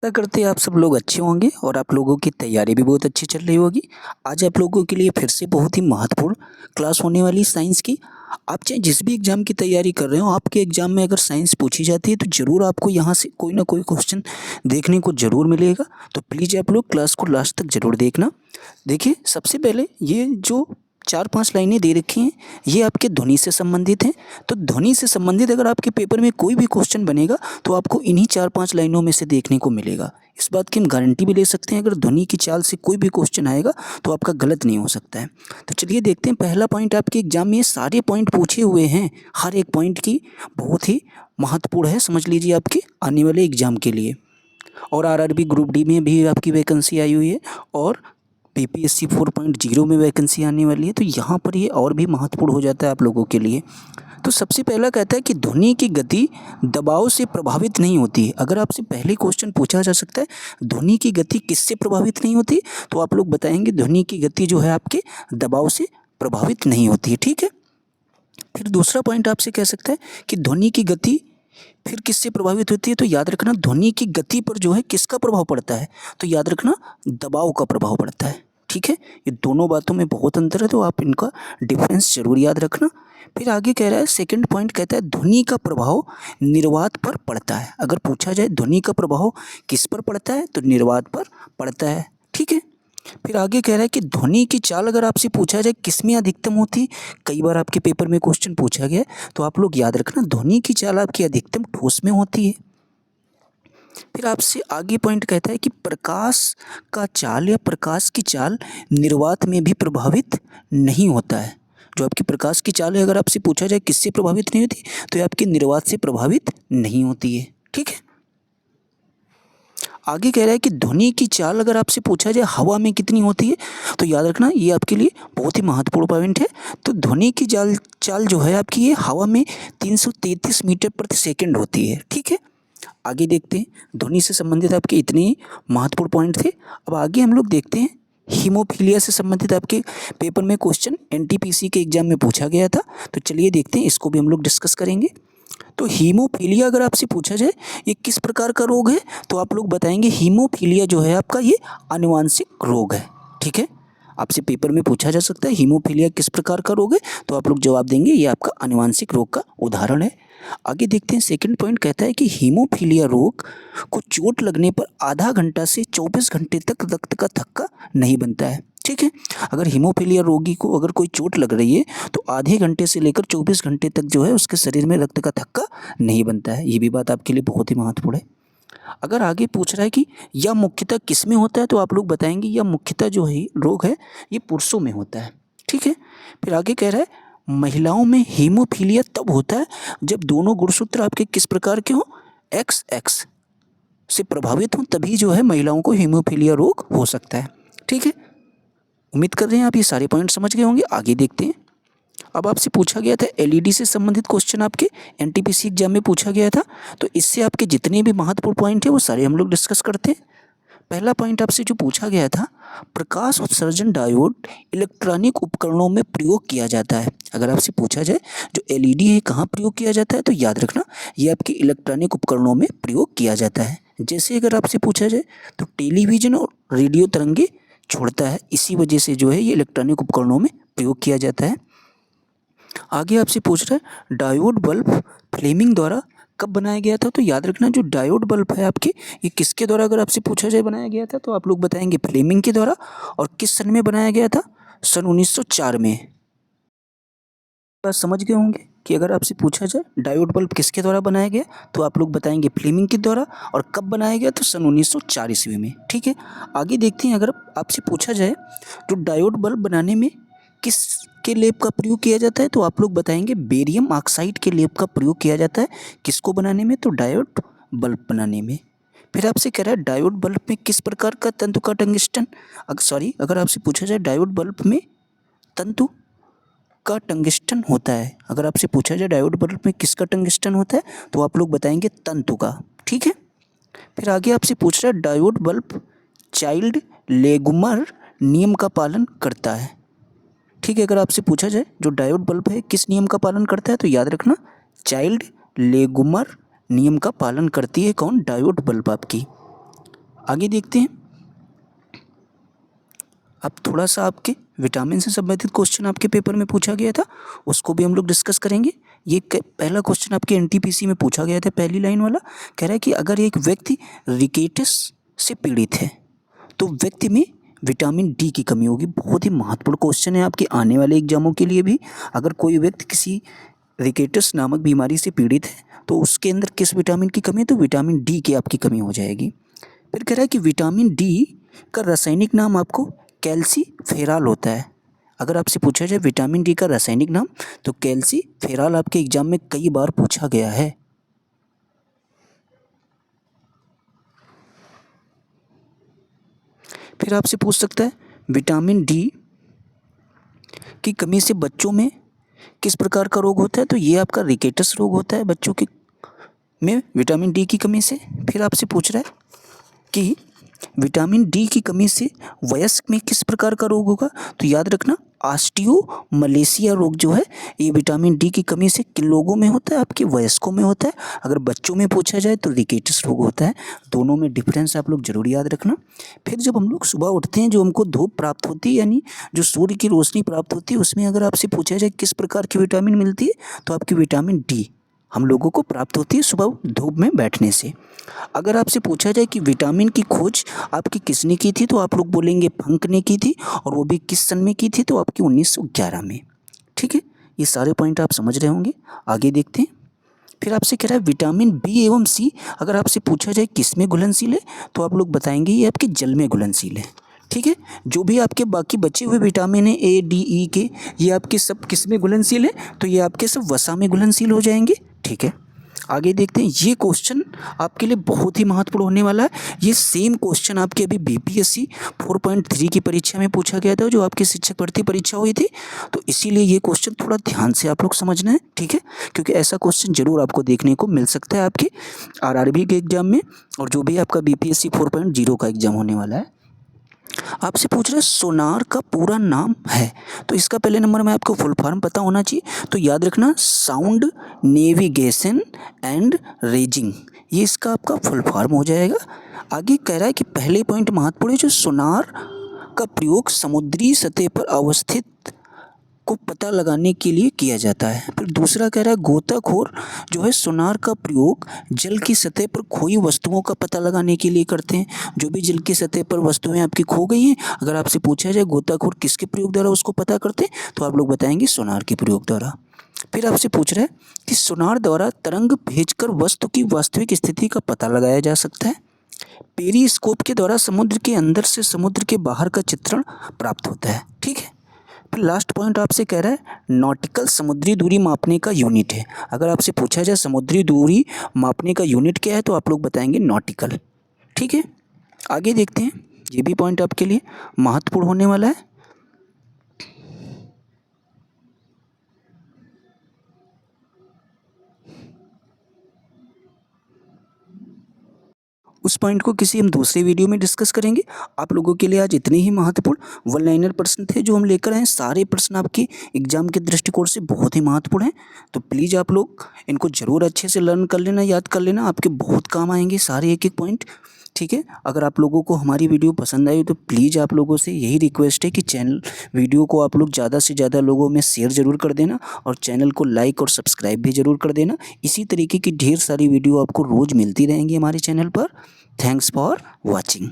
आशा करते हैं आप सब लोग अच्छे होंगे और आप लोगों की तैयारी भी बहुत अच्छी चल रही होगी। आज आप लोगों के लिए फिर से बहुत ही महत्वपूर्ण क्लास होने वाली साइंस की। आप चाहे जिस भी एग्ज़ाम की तैयारी कर रहे हो, आपके एग्ज़ाम में अगर साइंस पूछी जाती है तो ज़रूर आपको यहाँ से कोई ना कोई क्वेश्चन देखने को ज़रूर मिलेगा। तो प्लीज़ आप लोग क्लास को लास्ट तक ज़रूर देखना। देखिए, सबसे पहले ये जो 4-5 लाइनें दे रखी हैं, ये आपके ध्वनि से संबंधित हैं। तो ध्वनि से संबंधित अगर आपके पेपर में कोई भी क्वेश्चन बनेगा तो आपको इन्हीं 4-5 लाइनों में से देखने को मिलेगा। इस बात की हम गारंटी भी ले सकते हैं, अगर ध्वनि की चाल से कोई भी क्वेश्चन आएगा तो आपका गलत नहीं हो सकता है। तो चलिए देखते हैं, पहला पॉइंट आपके एग्जाम में ये सारे पॉइंट पूछे हुए हैं, हर एक पॉइंट की बहुत ही महत्वपूर्ण है, समझ लीजिए आपके आने वाले एग्जाम के लिए। और आरआरबी ग्रुप डी में भी आपकी वैकेंसी आई हुई है और पीपीएससी 4.0 में वैकेंसी आने वाली है, तो यहाँ पर ये और भी महत्वपूर्ण हो जाता है आप लोगों के लिए। तो सबसे पहला कहता है कि ध्वनि की गति दबाव से प्रभावित नहीं होती। अगर आपसे पहले क्वेश्चन पूछा जा सकता है ध्वनि की गति किससे प्रभावित नहीं होती, तो आप लोग बताएंगे ध्वनि की गति जो है आपके दबाव से प्रभावित नहीं होती है। ठीक है। फिर दूसरा पॉइंट आपसे कह सकता है कि ध्वनि की गति फिर किससे प्रभावित होती है, तो याद रखना ध्वनि की गति पर जो है किसका प्रभाव पड़ता है, तो याद रखना दबाव का प्रभाव पड़ता है। ठीक है, ये दोनों बातों में बहुत अंतर है, तो आप इनका डिफरेंस जरूर याद रखना। फिर आगे कह रहा है, सेकंड पॉइंट कहता है ध्वनि का प्रभाव निर्वात पर पड़ता है। अगर पूछा जाए ध्वनि का प्रभाव किस पर पड़ता है, तो निर्वात पर पड़ता है। ठीक है। फिर आगे कह रहा है कि ध्वनि की चाल अगर आपसे पूछा जाए किसमें अधिकतम होती है, कई बार आपके पेपर में क्वेश्चन पूछा गया है, तो आप लोग याद रखना ध्वनि की चाल आपकी अधिकतम ठोस में होती है। फिर आपसे आगे पॉइंट कहता है कि प्रकाश का चाल या प्रकाश की चाल निर्वात में भी प्रभावित नहीं होता है। जो आपकी प्रकाश की चाल है, अगर आपसे पूछा जाए किससे प्रभावित नहीं होती, तो ये आपकी निर्वात से प्रभावित नहीं होती है। ठीक है। आगे कह रहा है कि ध्वनि की चाल अगर आपसे पूछा जाए हवा में कितनी होती है, तो याद रखना ये आपके लिए बहुत ही महत्वपूर्ण पॉइंट है। तो ध्वनि की चाल जो है आपकी ये हवा में 333 मीटर प्रति सेकंड होती है। ठीक है। आगे देखते हैं, ध्वनि से संबंधित आपके इतने ही महत्वपूर्ण पॉइंट थे। अब आगे हम लोग देखते हैं, हीमोफीलिया से संबंधित आपके पेपर में क्वेश्चन एनटीपीसी के एग्जाम में पूछा गया था, तो चलिए देखते हैं, इसको भी हम लोग डिस्कस करेंगे। तो हीमोफीलिया अगर आपसे पूछा जाए ये किस प्रकार का रोग है, तो आप लोग बताएंगे हीमोफीलिया जो है आपका ये आनुवांशिक रोग है। ठीक है, आपसे पेपर में पूछा जा सकता है हीमोफीलिया किस प्रकार का रोग है, तो आप लोग जवाब देंगे ये आपका आनुवांशिक रोग का उदाहरण है। आगे देखते हैं, सेकंड पॉइंट कहता है कि हीमोफीलिया रोग को चोट लगने पर आधा घंटा से 24 घंटे तक रक्त का थक्का नहीं बनता है। ठीक है, अगर हीमोफीलिया रोगी को अगर कोई चोट लग रही है तो आधे घंटे से लेकर 24 घंटे तक जो है उसके शरीर में रक्त का थक्का नहीं बनता है। ये भी बात आपके लिए बहुत ही महत्वपूर्ण है। अगर आगे पूछ रहा है कि यह मुख्यतः किस में होता है, तो आप लोग बताएंगे यह मुख्यतः जो है रोग है ये पुरुषों में होता है। ठीक है। फिर आगे कह रहा है महिलाओं में हीमोफीलिया तब होता है जब दोनों गुणसूत्र आपके किस प्रकार के हों, XX से प्रभावित हों, तभी जो है महिलाओं को हीमोफीलिया रोग हो सकता है। ठीक है, उम्मीद कर रहे हैं आप ये सारे पॉइंट समझ गए होंगे। आगे देखते हैं, अब आपसे पूछा गया था एलईडी से संबंधित क्वेश्चन आपके एनटीपीसी एग्जाम में पूछा गया था, तो इससे आपके जितने भी महत्वपूर्ण पॉइंट है वो सारे हम लोग डिस्कस करते हैं। पहला पॉइंट आपसे जो पूछा गया था, प्रकाश उत्सर्जन डायोड इलेक्ट्रॉनिक उपकरणों में प्रयोग किया जाता है। अगर आपसे पूछा जाए जो एलईडी है कहाँ प्रयोग किया जाता है, तो याद रखना ये आपके इलेक्ट्रॉनिक उपकरणों में प्रयोग किया जाता है। जैसे अगर आपसे पूछा जाए तो टेलीविजन और रेडियो तरंगे छोड़ता है, इसी वजह से जो है ये इलेक्ट्रॉनिक उपकरणों में प्रयोग किया जाता है। आगे आपसे पूछ रहा है डायोड बल्ब फ्लेमिंग द्वारा कब बनाया गया था, तो याद रखना जो डायोड बल्ब है आपके ये किसके द्वारा अगर आपसे पूछा जाए बनाया गया था, तो आप लोग बताएंगे फ्लेमिंग के द्वारा। और किस सन में बनाया गया था, सन 1904 में। बात समझ गए होंगे कि अगर आपसे पूछा जाए डायोड बल्ब किसके द्वारा बनाया गया, तो आप लोग बताएंगे फ्लेमिंग के द्वारा। और कब बनाया गया, तो सन 1904 ईस्वी में। ठीक है। आगे देखते हैं, अगर आपसे पूछा जाए तो डायोड बल्ब बनाने में किस के लेप का प्रयोग किया जाता है, तो आप लोग बताएंगे बेरियम ऑक्साइड के लेप का प्रयोग किया जाता है। किसको बनाने में, तो डायोड बल्ब बनाने में। फिर आपसे कह रहा है डायोड बल्ब में किस प्रकार का तंतु का टंगस्टन, अगर आपसे पूछा जाए डायोड बल्ब में तंतु का टंगस्टन होता है, अगर आपसे पूछा जाए डायोड बल्ब में किसका टंगस्टन होता है, तो आप लोग बताएंगे तंतु का। ठीक है। फिर आगे आपसे पूछ रहा है डायोड बल्ब चाइल्ड लेगुमर नियम का पालन करता है। ठीक है, अगर आपसे पूछा जाए जो डायोड बल्ब है किस नियम का पालन करता है, तो याद रखना चाइल्ड लेगुमर नियम का पालन करती है कौन, डायोड बल्ब आपकी। आगे देखते हैं। अब थोड़ा सा आपके विटामिन से संबंधित क्वेश्चन आपके पेपर में पूछा गया था, उसको भी हम लोग डिस्कस करेंगे। ये पहला क्वेश्चन आपके एनटीपीसी में पूछा गया था, पहली लाइन वाला कह रहा है कि अगर एक व्यक्ति रिकेटस से पीड़ित है तो व्यक्ति में विटामिन डी की कमी होगी। बहुत ही महत्वपूर्ण क्वेश्चन है आपके आने वाले एग्जामों के लिए भी। अगर कोई व्यक्ति किसी रिकेटस नामक बीमारी से पीड़ित है तो उसके अंदर किस विटामिन की कमी है, तो विटामिन डी की आपकी कमी हो जाएगी। फिर कह रहा है कि विटामिन डी का रासायनिक नाम आपको कैल्सीफेरॉल होता है। अगर आपसे पूछा जाए विटामिन डी का रासायनिक नाम, तो कैल्सीफेरॉल आपके एग्जाम में कई बार पूछा गया है। फिर आपसे पूछ सकता है विटामिन डी की कमी से बच्चों में किस प्रकार का रोग होता है, तो ये आपका रिकेटस रोग होता है बच्चों के में विटामिन डी की कमी से। फिर आपसे पूछ रहा है कि विटामिन डी की कमी से वयस्क में किस प्रकार का रोग होगा, तो याद रखना ऑस्टियोमलेशिया रोग जो है ये विटामिन डी की कमी से किन लोगों में होता है, आपके वयस्कों में होता है। अगर बच्चों में पूछा जाए तो रिकेटस रोग होता है। दोनों में डिफरेंस आप लोग जरूर याद रखना। फिर जब हम लोग सुबह उठते हैं, जो हमको धूप प्राप्त होती है यानी जो सूर्य की रोशनी प्राप्त होती है, उसमें अगर आपसे पूछा जाए किस प्रकार की विटामिन मिलती है, तो आपकी विटामिन डी हम लोगों को प्राप्त होती है सुबह धूप में बैठने से। अगर आपसे पूछा जाए कि विटामिन की खोज आपकी किसने की थी, तो आप लोग बोलेंगे फंक ने की थी, और वो भी किस सन में की थी, तो आपकी 1911 में। ठीक है, ये सारे पॉइंट आप समझ रहे होंगे। आगे देखते हैं। फिर आपसे कह रहा है विटामिन बी एवं सी अगर आपसे पूछा जाए किस में घुलनशील है, तो आप लोग बताएंगे ये आपके जल में घुलनशील है। ठीक है, जो भी आपके बाकी बचे हुए विटामिन है ए डी ई के, ये आपके सब किस में घुलनशील है, तो ये आपके सब वसा में घुलनशील हो जाएंगे। ठीक है, आगे देखते हैं। ये क्वेश्चन आपके लिए बहुत ही महत्वपूर्ण होने वाला है। ये सेम क्वेश्चन आपके अभी बीपीएससी 4.3 की परीक्षा में पूछा गया था, जो आपकी शिक्षक भर्ती परीक्षा हुई थी। तो इसीलिए ये क्वेश्चन थोड़ा ध्यान से आप लोग समझना है। ठीक है, क्योंकि ऐसा क्वेश्चन जरूर आपको देखने को मिल सकता है आपके आरआरबी के एग्जाम में, और जो भी आपका बीपीएससी 4.0 का एग्जाम होने वाला है। आपसे पूछ रहे सोनार का पूरा नाम है, तो इसका पहले नंबर में आपको फुल फॉर्म पता होना चाहिए। तो याद रखना साउंड नेविगेशन एंड रेजिंग, ये इसका आपका फुल फॉर्म हो जाएगा। आगे कह रहा है कि पहले पॉइंट महत्वपूर्ण है, जो सोनार का प्रयोग समुद्री सतह पर अवस्थित को पता लगाने के लिए किया जाता है। फिर दूसरा कह रहा है गोताखोर जो है सोनार का प्रयोग जल की सतह पर खोई वस्तुओं का पता लगाने के लिए करते हैं। जो भी जल की सतह पर वस्तुएं आपकी खो गई हैं, अगर आपसे पूछा जाए गोताखोर किसके प्रयोग द्वारा उसको पता करते हैं, तो आप लोग बताएंगे सोनार के प्रयोग द्वारा। फिर आपसे पूछ रहा है कि सोनार द्वारा तरंग भेजकर वस्तु की वास्तविक स्थिति का पता लगाया जा सकता है। पेरिस्कोप के द्वारा समुद्र के अंदर से समुद्र के बाहर का चित्रण प्राप्त होता है। ठीक है, फिर लास्ट पॉइंट आपसे कह रहा है नॉटिकल समुद्री दूरी मापने का यूनिट है। अगर आपसे पूछा जाए समुद्री दूरी मापने का यूनिट क्या है, तो आप लोग बताएंगे नॉटिकल। ठीक है, आगे देखते हैं। ये भी पॉइंट आपके लिए महत्वपूर्ण होने वाला है। उस पॉइंट को किसी हम दूसरे वीडियो में डिस्कस करेंगे। आप लोगों के लिए आज इतने ही महत्वपूर्ण वन लाइनर प्रश्न थे जो हम लेकर आए। सारे प्रश्न आपके एग्जाम के दृष्टिकोण से बहुत ही महत्वपूर्ण हैं, तो प्लीज़ आप लोग इनको ज़रूर अच्छे से लर्न कर लेना, याद कर लेना, आपके बहुत काम आएंगे सारे एक एक पॉइंट। ठीक है, अगर आप लोगों को हमारी वीडियो पसंद आई तो प्लीज़ आप लोगों से यही रिक्वेस्ट है कि चैनल वीडियो को आप लोग ज़्यादा से ज़्यादा लोगों में शेयर ज़रूर कर देना, और चैनल को लाइक और सब्सक्राइब भी ज़रूर कर देना। इसी तरीके की ढेर सारी वीडियो आपको रोज़ मिलती रहेंगी हमारे चैनल पर। Thanks for watching.